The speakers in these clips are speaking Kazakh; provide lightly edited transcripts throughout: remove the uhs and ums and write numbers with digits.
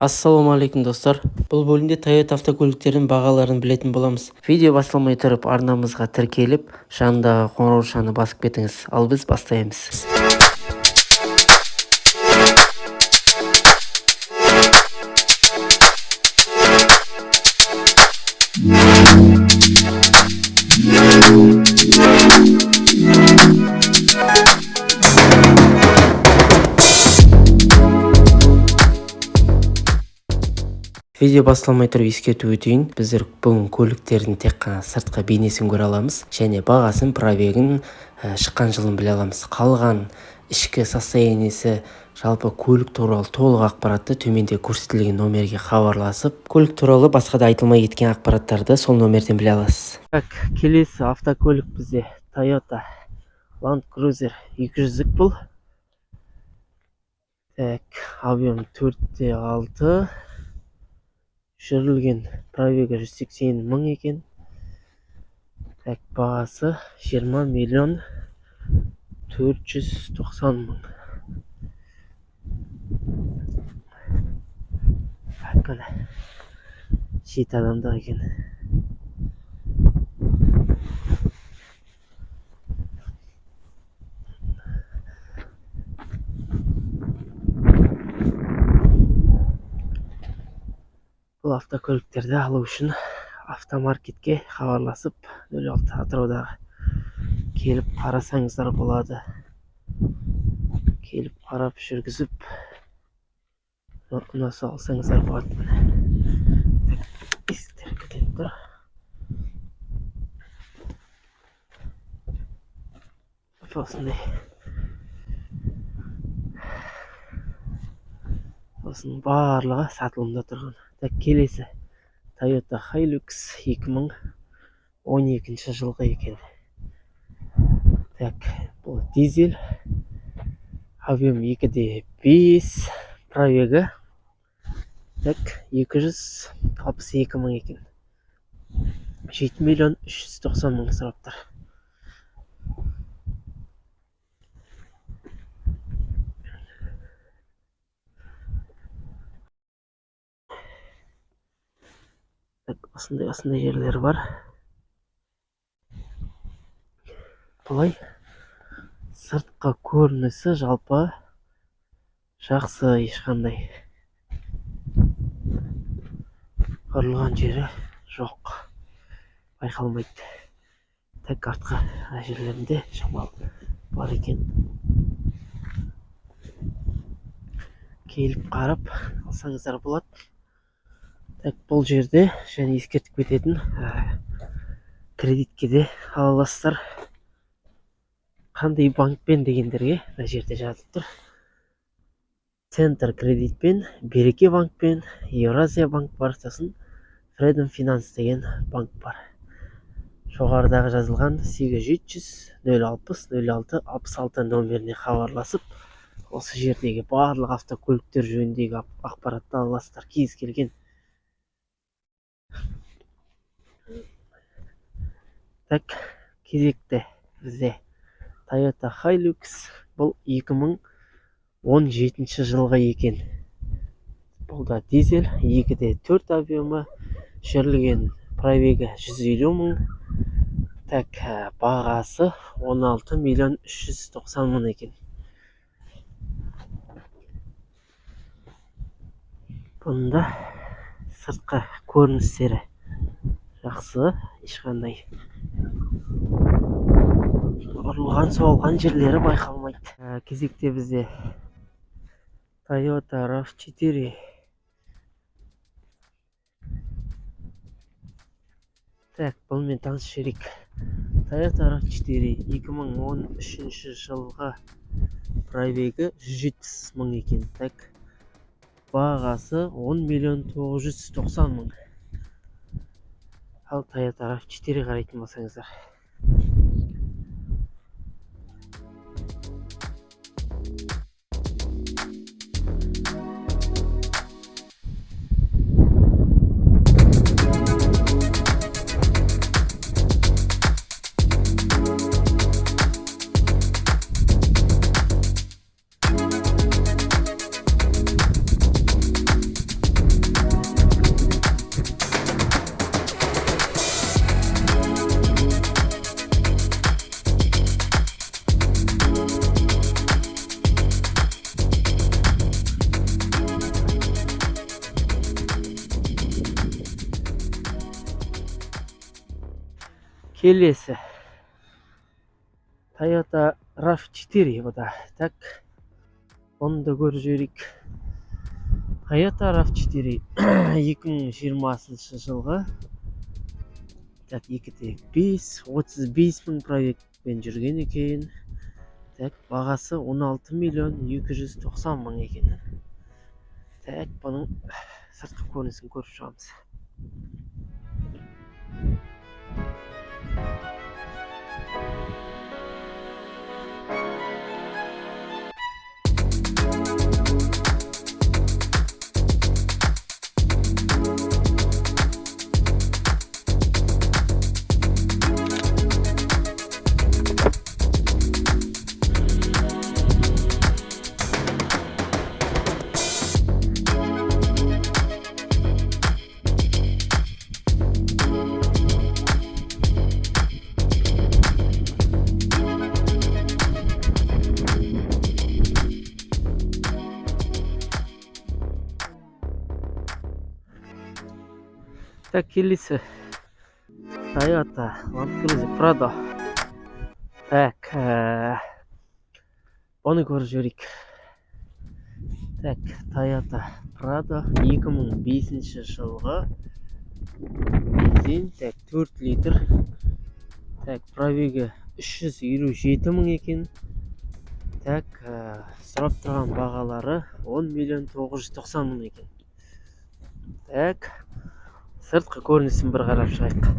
Ассалаумағалейкум достар. Бұл бөлімде Toyota автокөліктердің бағаларын білетін боламыз. Видео басталмай тұрып арнамызға тіркеліп, жанындағы қоңыраушаны басып кетіңіз. Ал біз бастаймыз. Видео басталмай тұрып ескерту өтейін. Біздер бүгін көліктердің тек қана сыртқы бейнесін көре аламыз және бағасын, пробегін, шыққан жылын біле аламыз. Қалған ішкі состояниесі, жалпы көлік туралы толық ақпаратты төменде көрсетілген номерге хабарласып, көлік туралы басқа да айтылмай кеткен ақпараттарды сол номерден біле аласыз. Келесі автокөлік бізде Toyota Land Cruiser 200 бұл. Объем 4/6. Жүрілген пробегі 180 мың екен. Бағасы 20 миллион 490 мың. Жеті адамда екен. Бұл автокөліктерді алу үшін автомаркетке хабарласып 06 Атыраудағы келіп қарасаңыздар болады. Келіп қарап жүргізіп ұнаса алсаңыздар болады. Есіктер кетіп тұр. Осының барлығы сатылымда тұрған. Келесі Toyota Hilux 2012 жылғы екен. Бұл дизель. Объем 2/5. Пробегі 262 мың екен. 7 миллион 390 мың сұраптар. Осындай жерлер бар. Бұлай сыртқы көрінісі жалпы жақсы, ешқандай қырылған жері жоқ, байқалмайды. Артқы жерлерінде шамал бар екен. Келіп қарап алсаңыздар болады. Бұл жерде және ескертіп кететін кредитке де ала аласыздар. Қандай банкпен дегендерге мына жерде жазылып тұр. Центр кредитпен, Береке банкпен, Евразия банк бар, сосын Freedom Finance деген банк бар. Жоғарыдағы жазылған 8700 060 06 66 номеріне хабарласып, осы жердегі барлық автокөліктер жөніндегі ақпаратты ала аласыздар. Кез келген кезекті бізде Toyota Hilux. Бұл 2017 жылғы екен. Бұл да дизель, 2/4 объемы, жүрілген пробегі 150 мың. Бағасы 16 миллион 390 мың екен. Бұнда сыртқы көріністері жақсы, ешқандай ұрылған соғылған жерлері байқалмайды. Кезекте бізде Toyota RAV4. Бұнымен таныс жүрейік. Toyota RAV4 2013 жылғы пробегі 170 мың екен. Бағасы 10 миллион 990 мың. Ал Toyota RAV4 қарайтын болсаңыздар. Келесі Toyota RAV4 bu da. Так, onu da көріп жіберейік. Toyota RAV4 2020 жылғы. Так, 2.5 35 мың пробегпен жүрген екен. Так, бағасы 16 миллион 290 мың екен. Так, бұның сыртқы көрінісін көріп шығамыз. Так, келесі Toyota Land Cruiser Prado. Так, оны көріп жіберейік. Так, Toyota Prado 2005 жылғы бензин. Так, 4 литр. Так, пробегі 357 мың екен. Так, сұрап тұрған бағалары 10 миллион 990 мың екен. Так, сыртқы көрінісін бір қарап шығайық.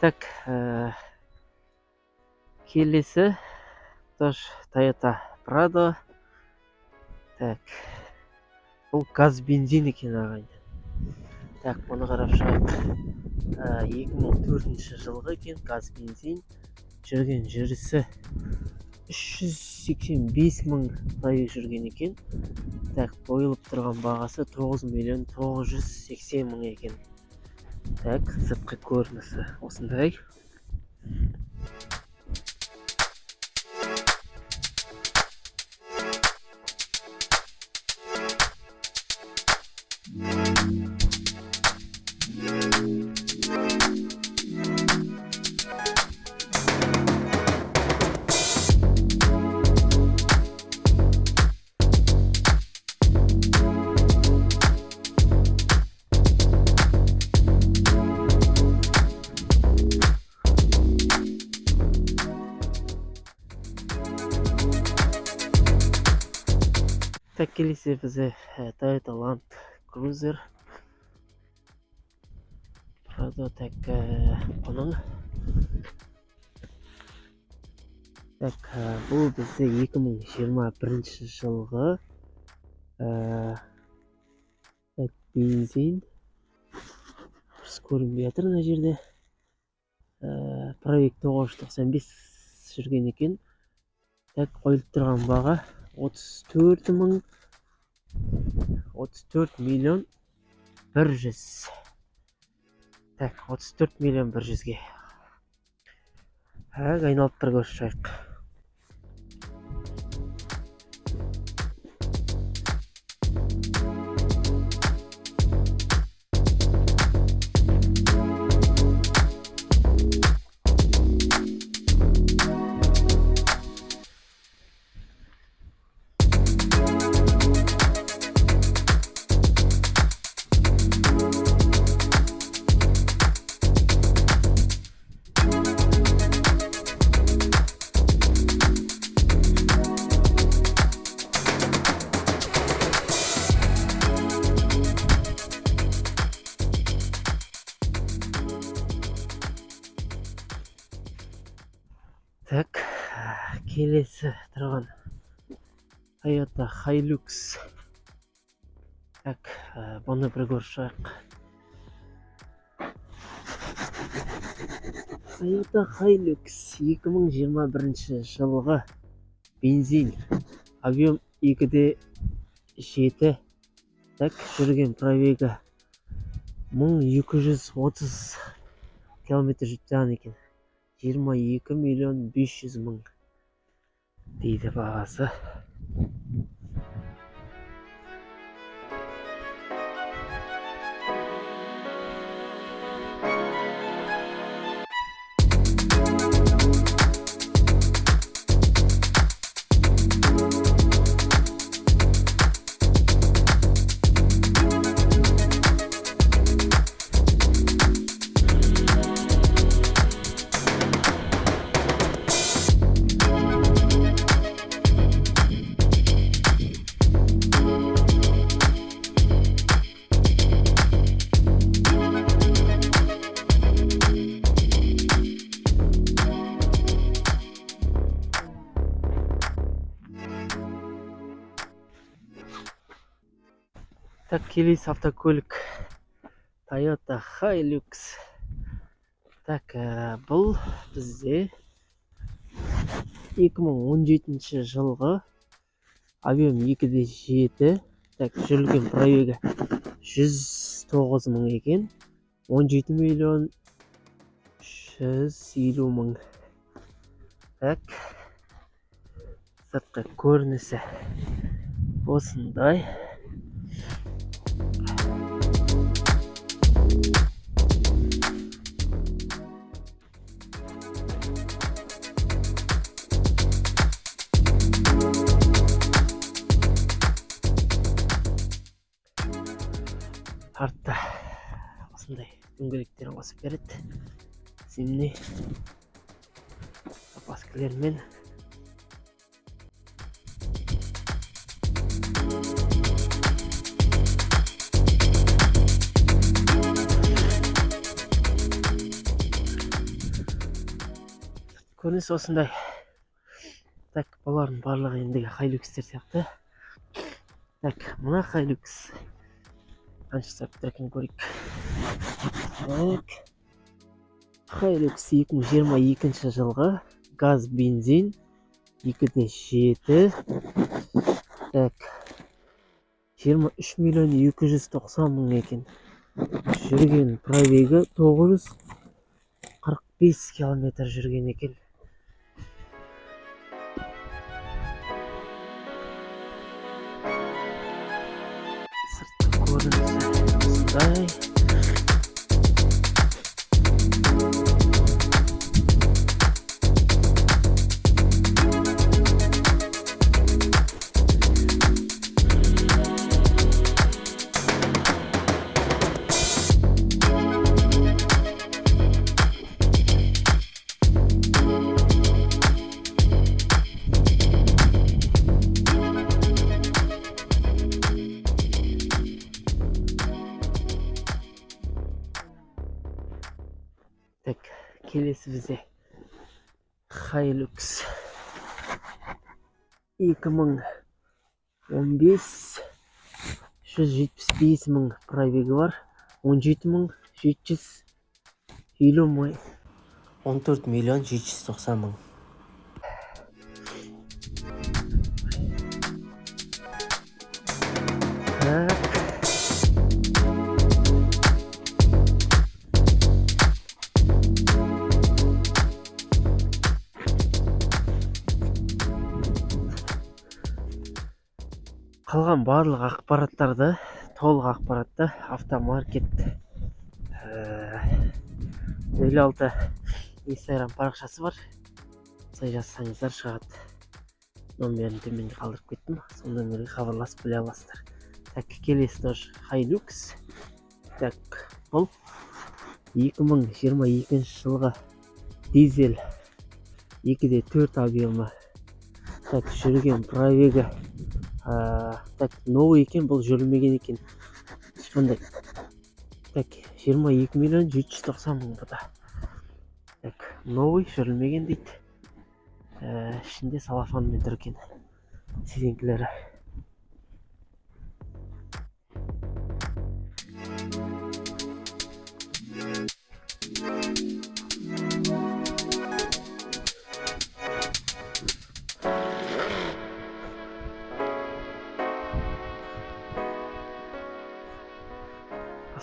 Так, келесі тоже Toyota Prado. Так, бұл газ бензин екен ағайын. Так, бұны қарап шығайық. 2004 жылғы екен газ бензин. Жүрген жүрісі 385 мың пробег жүрген екен. Так, қойылып тұрған бағасы 9 миллион 980 мың екен. Так, сыртқы көрінісі осындай. Так, келесі бізде Toyota Land Cruiser Prado. Так, бұның. Так, бұл бізде 2021 жылғы бензин. Дұрыс көрінбей жатыр мына жерде. Пробег 995 жүрген екен. Так, қойылып тұрған баға 34 миллион 100. Так, 34 миллион 100-ге. Айналып бір көріп шығайық. келесі тұрған Toyota Hilux. Так, бұны бір көріп шығайық. Toyota Hilux 2021 жылғы бензин, объем 2,7. Так, жүрген пробегі 1230 километр жүрген екен. 22,500,000 дейді бағасы. Так, келесі автокөлік Toyota Hilux. Так, бұл бізде 2017 жылғы, объем 2,7. Так, жүрген пробегі 109,000 екен. 17,150,000. Так, сыртқы көрінісі осындай. Артта осындай дөңгелектерін қосып береді. Зимний запаскалермен. Көрініс осындай. Так, бұлардың барлығы ендігі Hilux-тер сияқты. Так, мына Hilux қанша сәттер екен көрейік. Так, Hilux 2022 жылғы, газ бензин 2,7. Так, 23,290,000 екен. Жүрген пробегі 945 километр жүрген екен. Сыртқы көрінісі осындай. Так, келесі бізде Hilux 2015 175,000 пробегі бар. 17,750,000. 14,790,000. Так. Қалған барлық ақпараттарды, толық ақпаратты автомаркет 06 Instagram парақшасы бар. Сай жазсаңыздар шығады. Номерін төменде қалдырып кеттім. Сол номерге хабарласып біле аласыздар. Так, келесі тоже Hilux. Так, бұл 2022 жылғы дизель 2,4 объемы. Так, жүрген пробегі так, новый екен, бұл жүрілмеген екен. Ешқандай. Так, 22,790,000 бұда. Так, новый жүрілмеген дейді. ішінде салафанмен тұр екен сидеңкілері.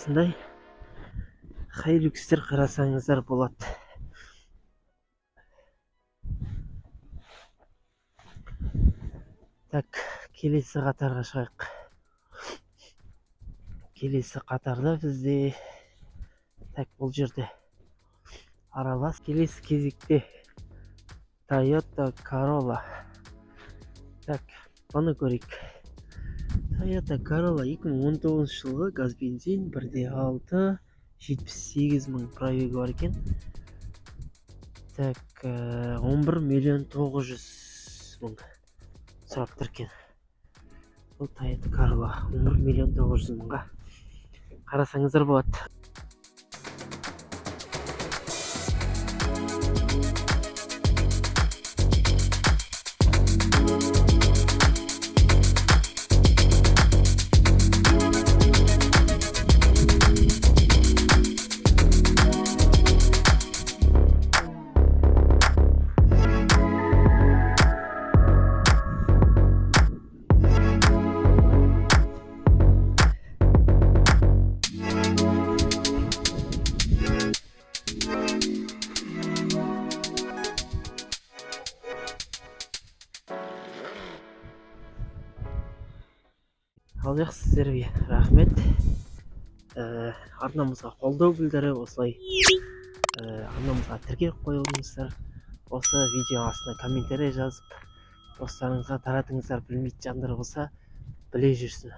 Осындай хайлюкстер қарасаңыздар болады. Так, келесі қатарға шығайық. Келесі қатарда бізде бұл жерде аралас. Келесі кезекте Toyota Corolla. Так, бұны көрейік. Toyota Corolla 2019 жылғы газ бензин 1.6 78 мың пробегі бар екен. Так, 11.900.000 сұрап тұр екен. Бұл Toyota Corolla 11.900.000-ға қарасаңыздар болады. Ал жақсыздарге рахмет. Арнамызға қолдау білдіріп, осылай арнамызға тіркеліп қойылыңыздар. Осы видео астына комментарий жазып, достарыңызға таратыңыздар, білмейтін жандар болса біле жүрсін.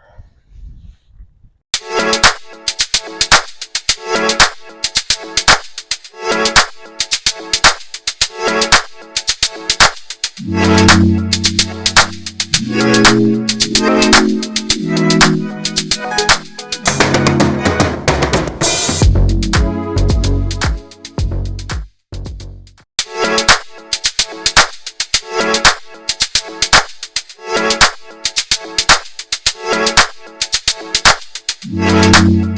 Yeah.